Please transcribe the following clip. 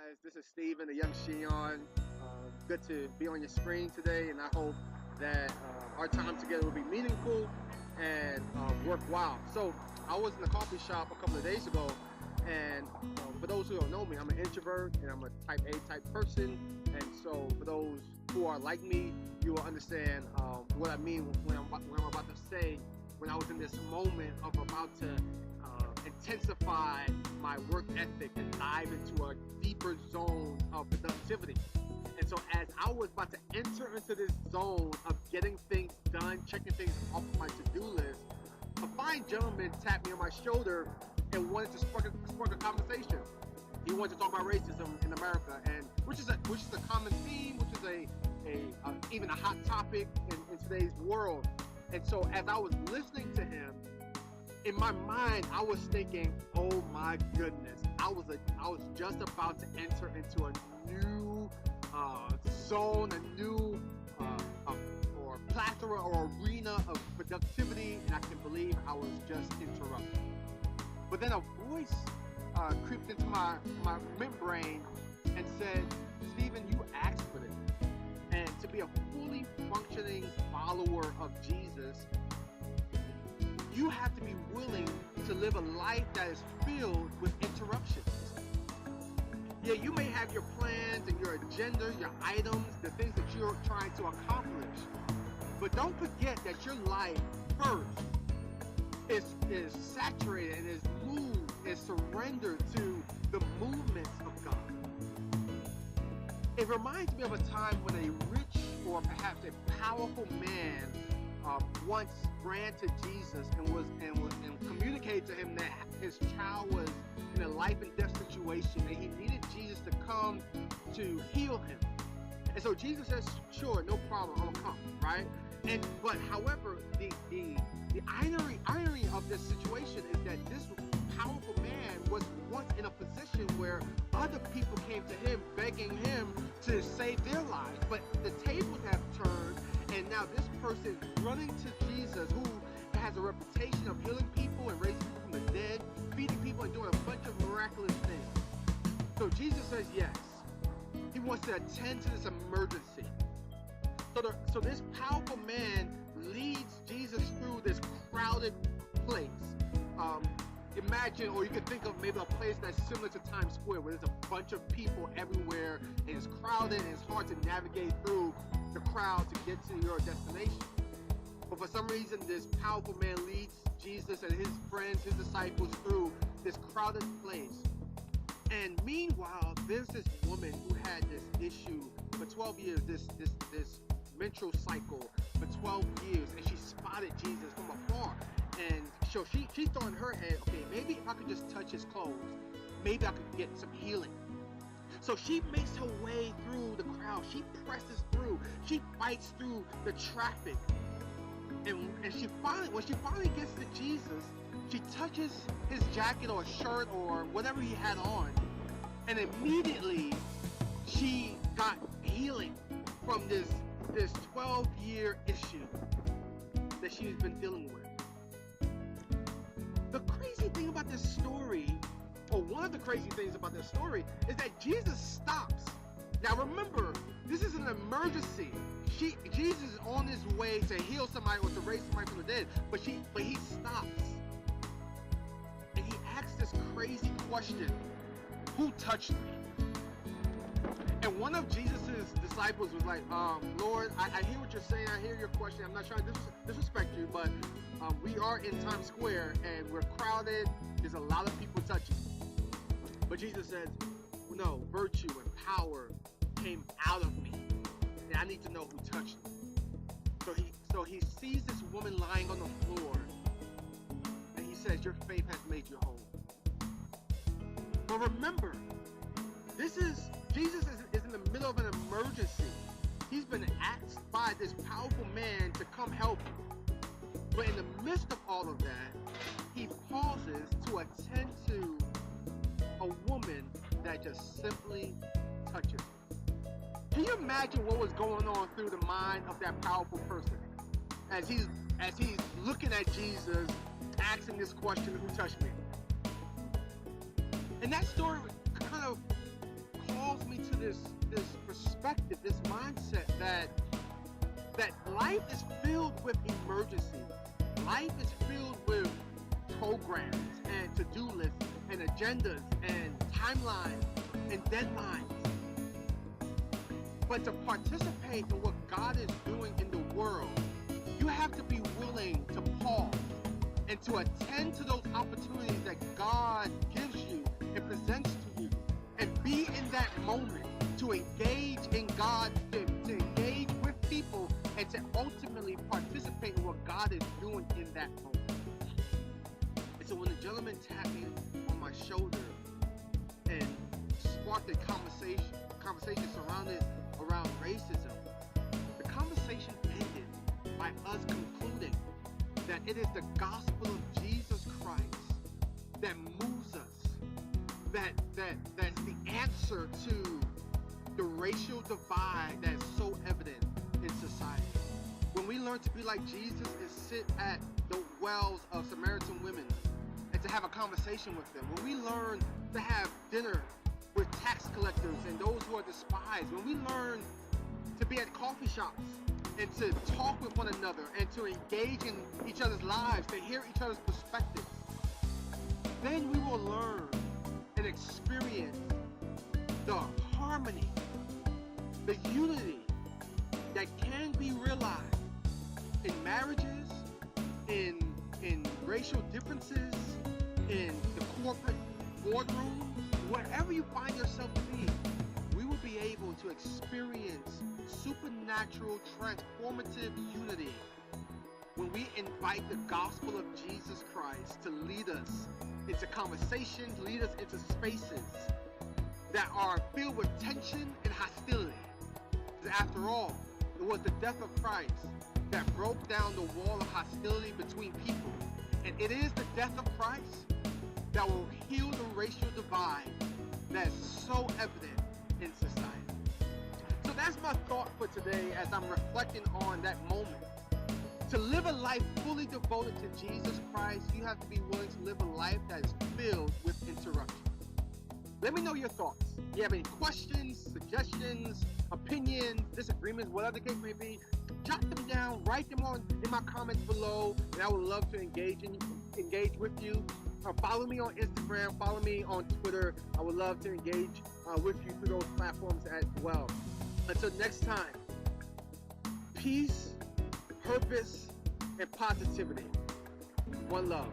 guys. This is Steven, the young Shion. Good to be on your screen today, and I hope that our time together will be meaningful and worthwhile. So, I was in the coffee shop a couple of days ago, and for those who don't know me, I'm an introvert and I'm a type A type person. And so, for those who are like me, you will understand what I mean when I'm about to say. When I was in this moment of about to intensify my work ethic and dive into a deeper zone of productivity. And so as I was about to enter into this zone of getting things done, checking things off my to-do list, a fine gentleman tapped me on my shoulder and wanted to spark a conversation. He wanted to talk about racism in America, and which is a common theme, which is even a hot topic in today's world. And so as I was listening to him, in my mind, I was thinking, oh my goodness, I was just about to enter into a new zone, a new or plethora or arena of productivity, and I can believe I was just interrupted. But then a voice creeped into my membrane and said, Stephen, you asked for this. And to be a fully functioning follower of Jesus, you have to be willing to live a life that is filled with interruptions. Yeah, you may have your plans and your agenda, your items, the things that you're trying to accomplish. But don't forget that your life first is saturated and is moved, is surrendered to the movements of God. It reminds me of a time when a rich or perhaps a powerful man once ran to Jesus and communicated to him that his child was in a life and death situation and he needed Jesus to come to heal him. And so Jesus says, "Sure, no problem, I'll come." Right? But however, the irony of this situation is that this powerful man was once in a position where other people came to him begging him to save their lives, but the tables have turned, and now this person is running to Jesus, who has a reputation of healing people and raising people from the dead, feeding people and doing a bunch of miraculous things. So Jesus says yes. He wants to attend to this emergency. So this powerful man leads Jesus through this crowded place. Imagine, or you can think of maybe a place that's similar to Times Square, where there's a bunch of people everywhere, and it's crowded, and it's hard to navigate through the crowd to get to your destination. But for some reason, this powerful man leads Jesus and his friends, his disciples, through this crowded place. And meanwhile, there's this woman who had this issue for 12 years, this menstrual cycle for 12 years, and she spotted Jesus from afar. And so she thought in her head, okay, maybe if I could just touch his clothes, maybe I could get some healing. So she makes her way through the crowd. She presses through. She fights through the traffic. And when she finally gets to Jesus, she touches his jacket or shirt or whatever he had on. And immediately she got healing from this 12-year issue that she's been dealing with. The crazy thing about this story, or one of the crazy things about this story, is that Jesus stops. Now remember, this is an emergency. Jesus is on his way to heal somebody or to raise somebody from the dead, but he stops. And he asks this crazy question, who touched me? And one of Jesus' disciples was like, Lord, I hear what you're saying. I hear your question. I'm not trying to disrespect you, but we are in Times Square and we're crowded. There's a lot of people touching. But Jesus says, no, virtue and power came out of me. And I need to know who touched me. So he sees this woman lying on the floor. And he says, your faith has made you whole. But remember, Jesus is in the middle of an emergency. He's been asked by this powerful man to come help him. But in the midst of all of that, he pauses to attend to a woman that just simply touches him. Can you imagine what was going on through the mind of that powerful person as he's looking at Jesus, asking this question, who touched me? And that story kind of perspective, this mindset that life is filled with emergencies. Life is filled with programs and to-do lists and agendas and timelines and deadlines. But to participate in what God is doing in the world, you have to be willing to pause and to attend to those opportunities that God gives you and presents to you, and be in that moment to engage in God, to engage with people, and to ultimately participate in what God is doing in that moment. And so when the gentleman tapped me on my shoulder and sparked a conversation surrounded around racism, the conversation ended by us concluding that it is the gospel of Jesus Christ that moves us, that's the answer to the racial divide that is so evident in society. When we learn to be like Jesus and sit at the wells of Samaritan women and to have a conversation with them, when we learn to have dinner with tax collectors and those who are despised, when we learn to be at coffee shops and to talk with one another and to engage in each other's lives, to hear each other's perspectives, then we will learn and experience the harmony, the unity that can be realized in marriages, in racial differences, in the corporate boardroom, wherever you find yourself to be. We will be able to experience supernatural, transformative unity when we invite the gospel of Jesus Christ to lead us into conversations, lead us into spaces that are filled with tension and hostility. Because after all, it was the death of Christ that broke down the wall of hostility between people. And it is the death of Christ that will heal the racial divide that's so evident in society. So that's my thought for today as I'm reflecting on that moment. To live a life fully devoted to Jesus Christ, you have to be willing to live a life that is filled with interruptions. Let me know your thoughts. If you have any questions, suggestions, opinions, disagreements, whatever the case may be, jot them down, write them on in my comments below, and I would love to engage with you. Follow me on Instagram, follow me on Twitter. I would love to engage with you through those platforms as well. Until next time, peace, purpose, and positivity. One love.